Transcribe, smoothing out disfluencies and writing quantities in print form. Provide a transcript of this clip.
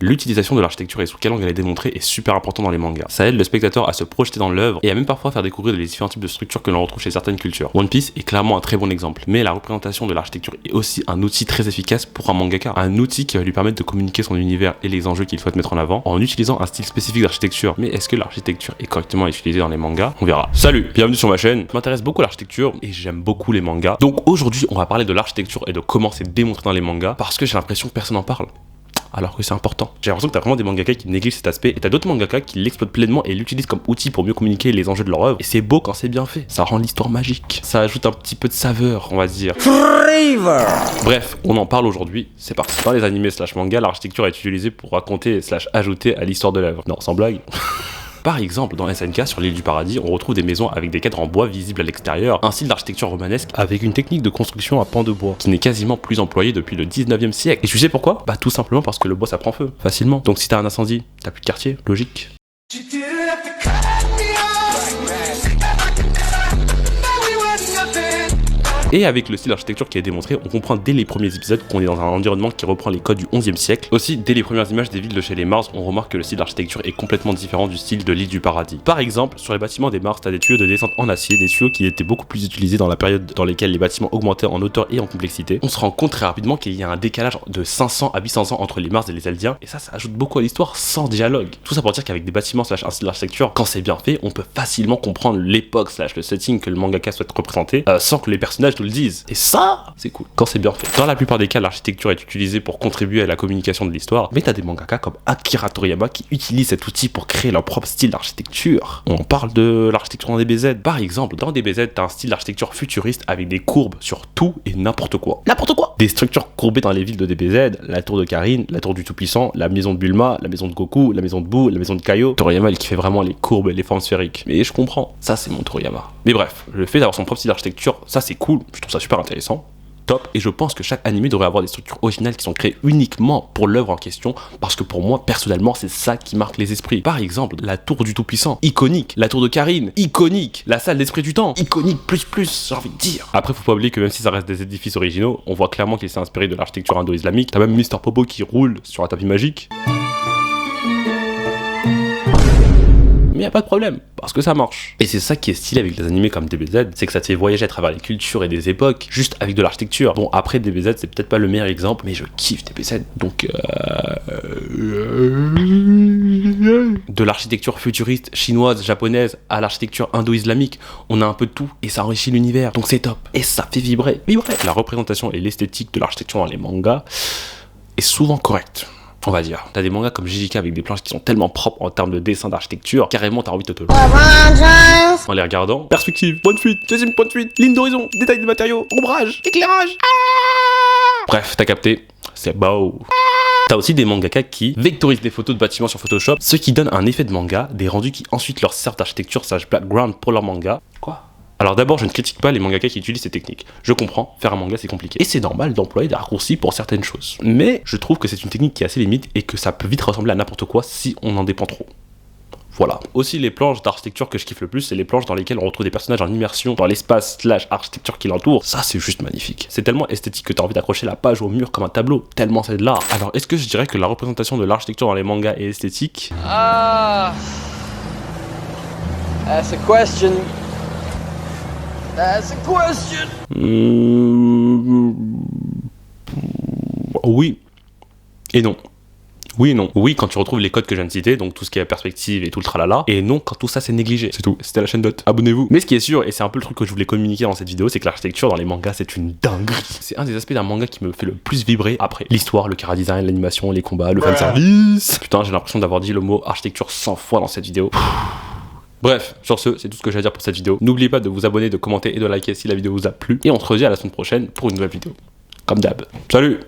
L'utilisation de l'architecture et sous quel angle elle est démontrée est super important dans les mangas. Ça aide le spectateur à se projeter dans l'œuvre et à même parfois faire découvrir les différents types de structures que l'on retrouve chez certaines cultures. One Piece est clairement un très bon exemple, mais la représentation de l'architecture est aussi un outil très efficace pour un mangaka, un outil qui va lui permettre de communiquer son univers et les enjeux qu'il souhaite mettre en avant en utilisant un style spécifique d'architecture. Mais est-ce que l'architecture est correctement utilisée dans les mangas? On verra. Salut, bienvenue sur ma chaîne. Je m'intéresse beaucoup à l'architecture et j'aime beaucoup les mangas. Donc aujourd'hui, on va parler de l'architecture et de comment c'est démontré dans les mangas parce que j'ai l'impression que personne n'en parle. Alors que c'est important. J'ai l'impression que t'as vraiment des mangaka qui négligent cet aspect et t'as d'autres mangaka qui l'exploitent pleinement et l'utilisent comme outil pour mieux communiquer les enjeux de leur œuvre. Et c'est beau quand c'est bien fait. Ça rend l'histoire magique. Ça ajoute un petit peu de saveur, on va dire. Bref, on en parle aujourd'hui. C'est parti. Dans les animés / manga, l'architecture est utilisée pour raconter / ajouter à l'histoire de l'œuvre. Non, sans blague. Par exemple, dans SNK, sur l'île du paradis, on retrouve des maisons avec des cadres en bois visibles à l'extérieur, un style d'architecture romanesque avec une technique de construction à pans de bois, qui n'est quasiment plus employée depuis le 19e siècle. Et tu sais pourquoi? Bah tout simplement parce que le bois ça prend feu, facilement. Donc si t'as un incendie, t'as plus de quartier, logique. Et avec le style d'architecture qui est démontré, on comprend dès les premiers épisodes qu'on est dans un environnement qui reprend les codes du 11e siècle. Aussi, dès les premières images des villes de chez les Mars, on remarque que le style d'architecture est complètement différent du style de l'île du paradis. Par exemple, sur les bâtiments des Mars, t'as des tuyaux de descente en acier, des tuyaux qui étaient beaucoup plus utilisés dans la période dans laquelle les bâtiments augmentaient en hauteur et en complexité. On se rend compte très rapidement qu'il y a un décalage de 500 à 800 ans entre les Mars et les Eldiens, et ça ajoute beaucoup à l'histoire sans dialogue. Tout ça pour dire qu'avec des bâtiments / un style d'architecture, quand c'est bien fait, on peut facilement comprendre l'époque / le setting que le mangaka souhaite représenter, sans que les personnages nous le disent. Et ça, c'est cool, quand c'est bien fait. Dans la plupart des cas, l'architecture est utilisée pour contribuer à la communication de l'histoire, mais t'as des mangaka comme Akira Toriyama qui utilisent cet outil pour créer leur propre style d'architecture. On parle de l'architecture dans DBZ. Par exemple, dans DBZ, t'as un style d'architecture futuriste avec des courbes sur tout et n'importe quoi. N'importe quoi! Des structures courbées dans les villes de DBZ, la tour de Karin, la tour du Tout-Puissant, la maison de Bulma, la maison de Goku, la maison de Boo, la maison de Kaio. Toriyama, il kiffait vraiment les courbes et les formes sphériques. Mais je comprends, ça c'est mon Toriyama. Mais bref, le fait d'avoir son propre style d'architecture, ça c'est cool, je trouve ça super intéressant. Top, et je pense que chaque animé devrait avoir des structures originales qui sont créées uniquement pour l'œuvre en question, parce que pour moi, personnellement, c'est ça qui marque les esprits. Par exemple, la tour du Tout-Puissant, iconique. La tour de Karin, iconique. La salle d'esprit du temps, iconique plus, j'ai envie de dire. Après, faut pas oublier que même si ça reste des édifices originaux, on voit clairement qu'il s'est inspiré de l'architecture indo-islamique. T'as même Mr. Popo qui roule sur un tapis magique. Mais y a pas de problème, parce que ça marche. Et c'est ça qui est stylé avec les animés comme DBZ, c'est que ça te fait voyager à travers les cultures et des époques, juste avec de l'architecture. Bon, après DBZ, c'est peut-être pas le meilleur exemple, mais je kiffe DBZ, donc de l'architecture futuriste, chinoise, japonaise, à l'architecture indo-islamique, on a un peu de tout, et ça enrichit l'univers, donc c'est top. Et ça fait vibrer. La représentation et l'esthétique de l'architecture dans les mangas est souvent correcte. On va dire. T'as des mangas comme JJK avec des planches qui sont tellement propres en termes de dessin d'architecture, carrément t'as envie de te en les regardant. Perspective, point de fuite, deuxième point de fuite, ligne d'horizon, détail des matériaux, ombrage, éclairage. Bref, t'as capté, c'est beau. T'as aussi des mangaka qui vectorisent des photos de bâtiments sur Photoshop, ce qui donne un effet de manga, des rendus qui ensuite leur servent d'architecture / background pour leur manga. Quoi? Alors d'abord, je ne critique pas les mangaka qui utilisent ces techniques. Je comprends, faire un manga c'est compliqué. Et c'est normal d'employer des raccourcis pour certaines choses. Mais je trouve que c'est une technique qui a assez limite et que ça peut vite ressembler à n'importe quoi si on en dépend trop. Voilà. Aussi, les planches d'architecture que je kiffe le plus, c'est les planches dans lesquelles on retrouve des personnages en immersion dans l'espace / architecture qui l'entoure. Ça, c'est juste magnifique. C'est tellement esthétique que t'as envie d'accrocher la page au mur comme un tableau, tellement c'est de l'art. Alors, est-ce que je dirais que la représentation de l'architecture dans les mangas est esthétique? That's a question. That's a question. Oui et non. Oui et non. Oui quand tu retrouves les codes que je viens de citer, donc tout ce qui est perspective et tout le tralala, et non quand tout ça c'est négligé. C'est tout. C'était la chaîne Dot. Abonnez-vous. Mais ce qui est sûr, et c'est un peu le truc que je voulais communiquer dans cette vidéo, c'est que l'architecture dans les mangas c'est une dinguerie. C'est un des aspects d'un manga qui me fait le plus vibrer après l'histoire, le chara-design, l'animation, les combats, le fanservice. Putain, j'ai l'impression d'avoir dit le mot architecture 100 fois dans cette vidéo. Bref, sur ce, c'est tout ce que j'ai à dire pour cette vidéo. N'oubliez pas de vous abonner, de commenter et de liker si la vidéo vous a plu. Et on se redit à la semaine prochaine pour une nouvelle vidéo. Comme d'hab. Salut!